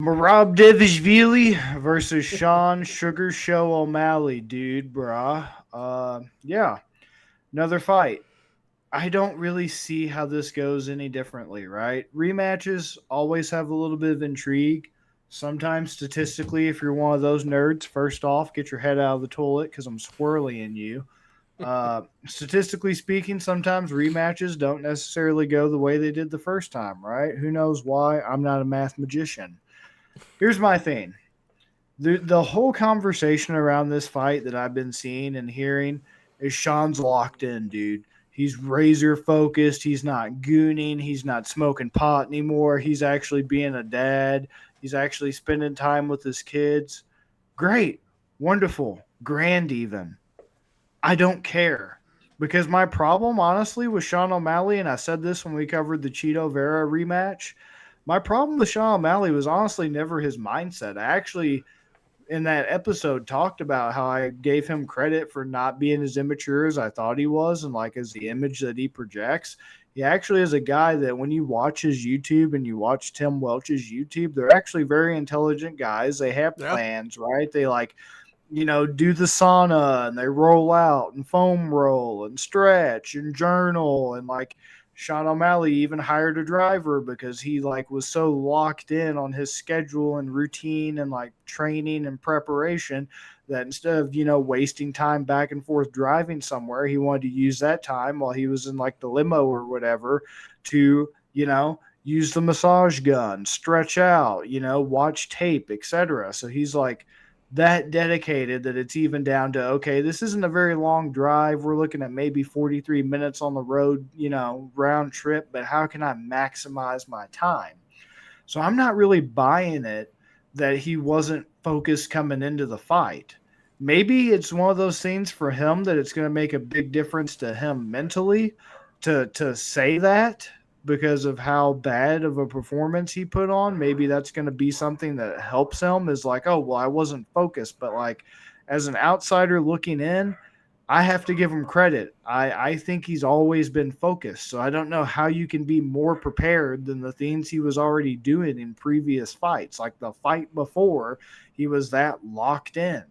Merab Dvalishvili versus Sean Sugar Show O'Malley, dude, brah. Yeah, another fight. I don't really see how this goes any differently, right? Rematches always have a little bit of intrigue. Sometimes, statistically, if you're one of those nerds, first off, get your head out of the toilet because I'm swirling you. Statistically speaking, sometimes rematches don't necessarily go the way they did the first time, right? Who knows why? I'm not a math magician. Here's my thing. The whole conversation around this fight that I've been seeing and hearing is Sean's locked in, dude. He's razor focused. He's not gooning. He's not smoking pot anymore. He's actually being a dad. He's actually spending time with his kids. Great. Wonderful. Grand, even. I don't care. Because my problem, honestly, with Sean O'Malley, and I said this when we covered the Cheeto Vera rematch, my problem with Sean O'Malley was honestly never his mindset. I actually, in that episode, talked about how I gave him credit for not being as immature as I thought he was, and like as the image that he projects. He actually is a guy that when you watch his YouTube and you watch Tim Welch's YouTube, they're actually very intelligent guys. They have Yeah. plans, right? They like, do the sauna and they roll out and foam roll and stretch and journal and like Sean O'Malley even hired a driver because he like was so locked in on his schedule and routine and like training and preparation that instead of, wasting time back and forth driving somewhere, he wanted to use that time while he was in like the limo or whatever to, use the massage gun, stretch out, watch tape, etc. So he's like that dedicated that it's even down to okay, this isn't a very long drive. We're looking at maybe 43 minutes on the road, round trip, but how can I maximize my time? So I'm not really buying it that he wasn't focused coming into the fight. Maybe it's one of those things for him that it's going to make a big difference to him mentally to say that because of how bad of a performance he put on. Maybe that's going to be something that helps him is like, oh, well, I wasn't focused. But like as an outsider looking in, I have to give him credit. I think he's always been focused. So I don't know how you can be more prepared than the things he was already doing in previous fights. Like the fight before, he was that locked in.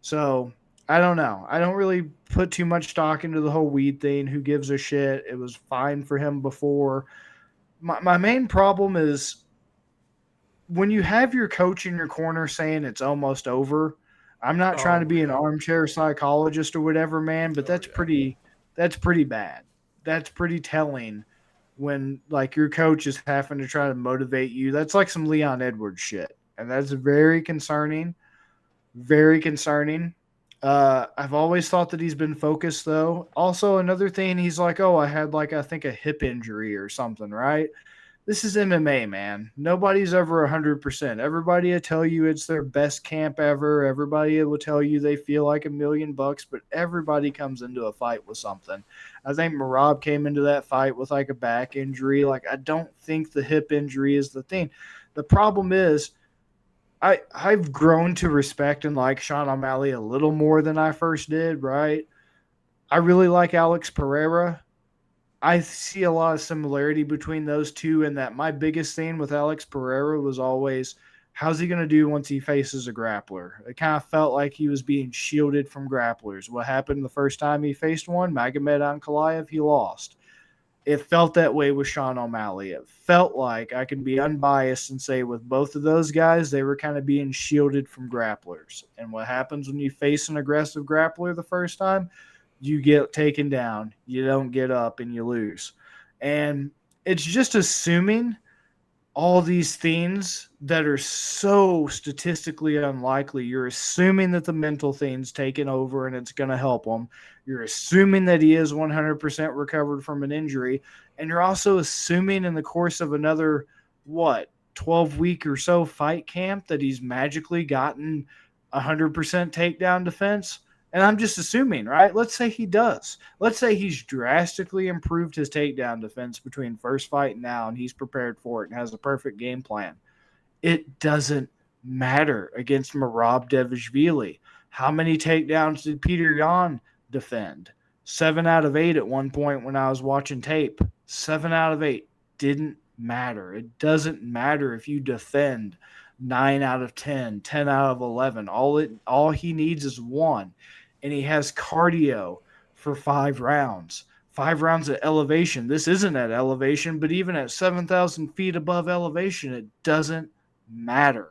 So I don't know. I don't really put too much stock into the whole weed thing. Who gives a shit? It was fine for him before. My main problem is when you have your coach in your corner saying it's almost over. I'm not trying to Oh be an yeah. armchair psychologist or whatever, man, but Oh yeah. that's pretty bad. That's pretty telling when like your coach is having to try to motivate you. That's like some Leon Edwards shit. And that's very concerning. Very concerning. I've always thought that he's been focused though. Also, another thing, he's like, "Oh, I had like I think a hip injury or something," right? This is MMA, man. Nobody's ever 100%. Everybody will tell you it's their best camp ever. Everybody will tell you they feel like $1 million, but everybody comes into a fight with something. I think Marab came into that fight with like a back injury. Like, I don't think the hip injury is the thing. The problem is, I've grown to respect and like Sean O'Malley a little more than I first did, right? I really like Alex Pereira. I see a lot of similarity between those two, in that my biggest thing with Alex Pereira was always how's he going to do once he faces a grappler? It kind of felt like he was being shielded from grapplers. What happened the first time he faced one, Magomed Ankalaev, he lost. It felt that way with Sean O'Malley. It felt like I can be unbiased and say with both of those guys, they were kind of being shielded from grapplers. And what happens when you face an aggressive grappler the first time? You get taken down, you don't get up, and you lose. And it's just assuming all these things that are so statistically unlikely. You're assuming that the mental thing's taken over and it's going to help him. You're assuming that he is 100% recovered from an injury. And you're also assuming in the course of another, 12-week or so fight camp that he's magically gotten 100% takedown defense. And I'm just assuming, right? Let's say he does. Let's say he's drastically improved his takedown defense between first fight and now, and he's prepared for it and has a perfect game plan. It doesn't matter against Merab Dvalishvili. How many takedowns did Peter Yan defend? 7 out of 8 at one point when I was watching tape. 7 out of 8 didn't matter. It doesn't matter if you defend 9 out of 10, 10 out of 11. All he needs is one. And he has cardio for 5 rounds. 5 rounds at elevation. This isn't at elevation, but even at 7,000 feet above elevation, it doesn't matter.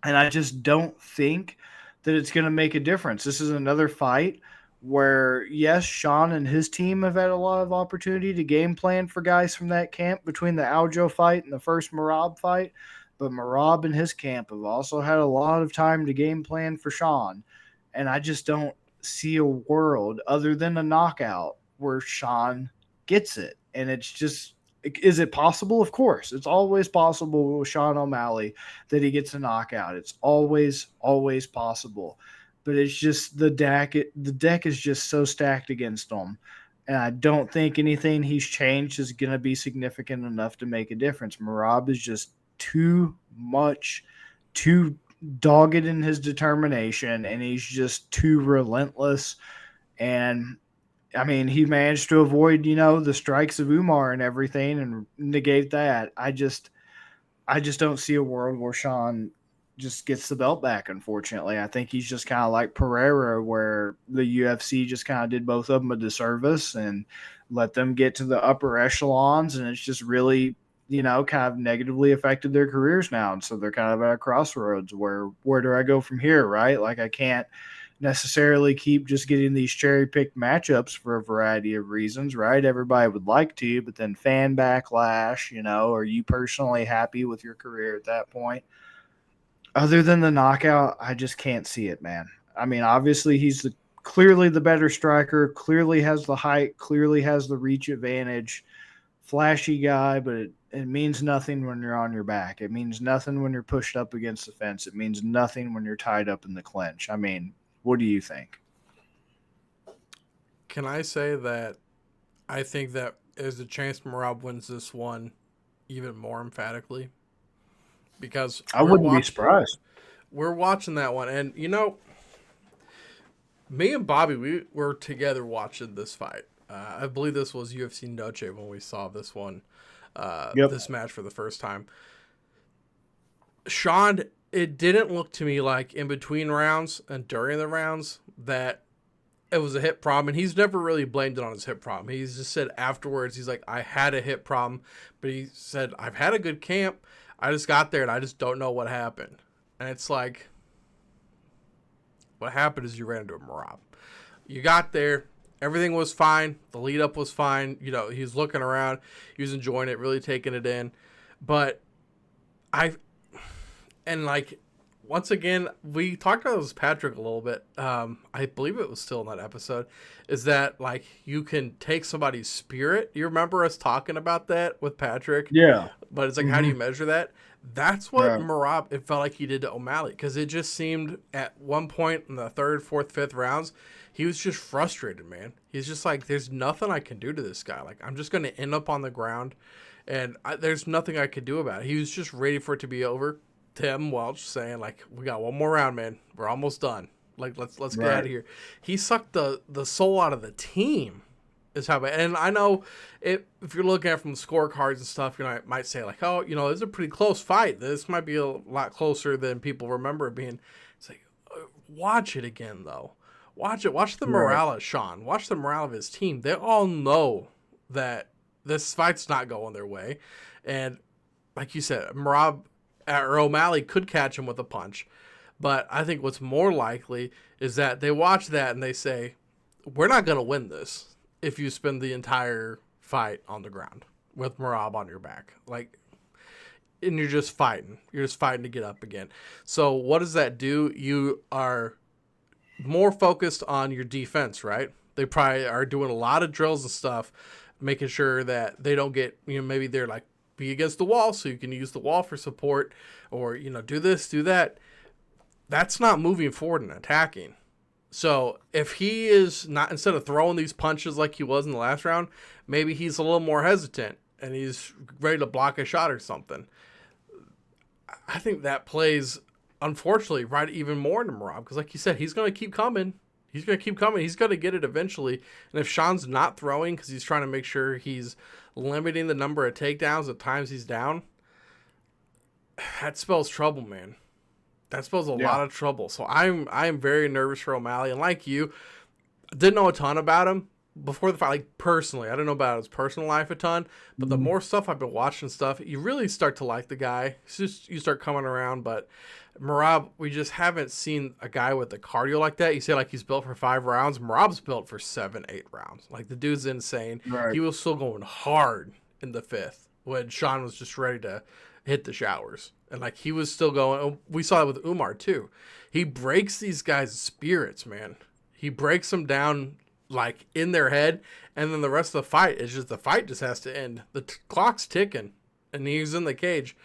And I just don't think that it's going to make a difference. This is another fight where, yes, Sean and his team have had a lot of opportunity to game plan for guys from that camp between the Aljo fight and the first Merab fight. But Merab and his camp have also had a lot of time to game plan for Sean. And I just don't see a world other than a knockout where Sean gets it. And it's just, is it possible? Of course. It's always possible with Sean O'Malley that he gets a knockout. It's always, always possible. But it's just the deck is just so stacked against him. And I don't think anything he's changed is going to be significant enough to make a difference. Merab is just too dogged in his determination, and he's just too relentless. And I mean, he managed to avoid, the strikes of Umar and everything and negate that. I just don't see a world where Sean just gets the belt back, unfortunately. I think he's just kind of like Pereira, where the UFC just kind of did both of them a disservice and let them get to the upper echelons, and it's just really, kind of negatively affected their careers now. And so they're kind of at a crossroads where do I go from here, right? Like, I can't necessarily keep just getting these cherry-picked matchups for a variety of reasons, right? Everybody would like to, but then fan backlash, are you personally happy with your career at that point? Other than the knockout, I just can't see it, man. I mean, obviously he's clearly the better striker, clearly has the height, clearly has the reach advantage, flashy guy, but it means nothing when you're on your back. It means nothing when you're pushed up against the fence. It means nothing when you're tied up in the clinch. I mean, what do you think? Can I say that I think that there's a chance Merab wins this one even more emphatically? Because I wouldn't be surprised. We're watching that one, and me and Bobby, we were together watching this fight. I believe this was UFC Noche when we saw this one, this match for the first time. Sean, it didn't look to me like in between rounds and during the rounds that it was a hip problem, and he's never really blamed it on his hip problem. He's just said afterwards, he's like, I had a hip problem, but he said, I've had a good camp. I just got there and I just don't know what happened. And it's like, what happened is you ran into a Merab. You got there, everything was fine. The lead up was fine. He was looking around, he was enjoying it, really taking it in. But once again, we talked about this with Patrick a little bit. I believe it was still in that episode. Is that like you can take somebody's spirit? You remember us talking about that with Patrick? Yeah. But it's like, how do you measure that? That's what Merab, it felt like he did to O'Malley. Because it just seemed at one point in the third, fourth, fifth rounds, he was just frustrated, man. He's just like, there's nothing I can do to this guy. Like, I'm just going to end up on the ground. And there's nothing I could do about it. He was just ready for it to be over. Tim Welch saying, like, we got one more round, man. We're almost done. Like, let's get out of here. He sucked the soul out of the team. Is how bad. And I know if you're looking at it from the scorecards and stuff, might say like, oh, it's a pretty close fight. This might be a lot closer than people remember it being. It's like, watch it again though. Watch it. Watch the morale of Sean. Watch the morale of his team. They all know that this fight's not going their way, and like you said, Merab or O'Malley could catch him with a punch. But I think what's more likely is that they watch that and they say, we're not going to win this if you spend the entire fight on the ground with Merab on your back. Like, and you're just fighting. You're just fighting to get up again. So what does that do? You are more focused on your defense, right? They probably are doing a lot of drills and stuff, making sure that they don't get, maybe they're like, be against the wall so you can use the wall for support, or, do this, do that. That's not moving forward and attacking. So if he is not, instead of throwing these punches like he was in the last round, maybe he's a little more hesitant and he's ready to block a shot or something. I think that plays, unfortunately, right even more into Merab, because like you said, he's going to keep coming. He's going to keep coming. He's going to get it eventually. And if Sean's not throwing because he's trying to make sure he's limiting the number of takedowns at times he's down, that spells trouble, man. That spells a Yeah. lot of trouble. So I'm very nervous for O'Malley. And like you, I didn't know a ton about him before the fight. Like personally, I didn't know about his personal life a ton. But the more stuff I've been watching stuff, you really start to like the guy. It's just you start coming around. But Merab, we just haven't seen a guy with the cardio like that. You say like he's built for 5 rounds. Merab's built for 7, 8 rounds. Like the dude's insane. Right. He was still going hard in the 5th when Sean was just ready to hit the showers. And like he was still going. We saw it with Umar too. He breaks these guys' spirits, man. He breaks them down like in their head, and then the rest of the fight is just the fight just has to end. The clock's ticking, and he's in the cage.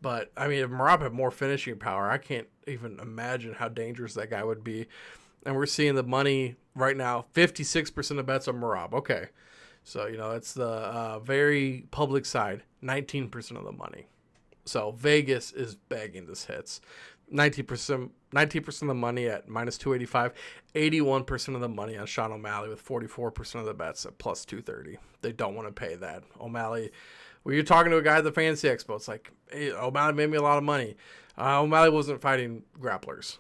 But I mean, if Merab had more finishing power, I can't even imagine how dangerous that guy would be. And we're seeing the money right now: 56% of bets on Merab. Okay, so you know it's the very public side. 19% of the money. So Vegas is begging this hits. 19% of the money at minus 285, 81% of the money on Sean O'Malley with 44% of the bets at plus 230. They don't want to pay that. O'Malley, when you're talking to a guy at the Fantasy Expo, it's like, hey, O'Malley made me a lot of money. O'Malley wasn't fighting grapplers.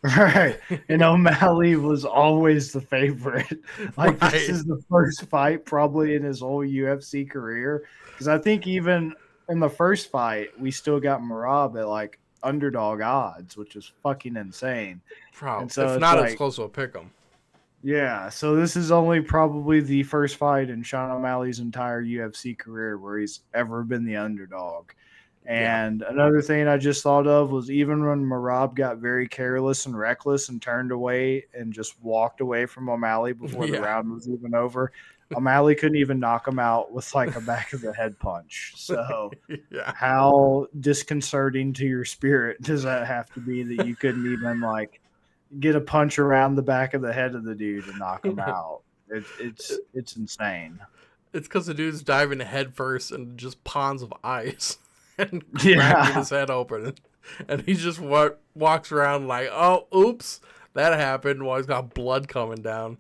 Right. And O'Malley was always the favorite. Like, Right. This is the first fight probably in his whole UFC career. Because I think even in the first fight, we still got Merab at like underdog odds, which is fucking insane. Probably. So if it's not, like, it's close to a pick 'em. Yeah, so this is only probably the first fight in Sean O'Malley's entire UFC career where he's ever been the underdog. And another thing I just thought of was even when Merab got very careless and reckless and turned away and just walked away from O'Malley before the round was even over, O'Malley couldn't even knock him out with like a back of the head punch. So how disconcerting to your spirit does that have to be that you couldn't even like get a punch around the back of the head of the dude and knock him out? It's insane. It's because the dude's diving head first and just ponds of ice and cracking his head open. And he just walks around like, oh, oops, that happened while he's got blood coming down.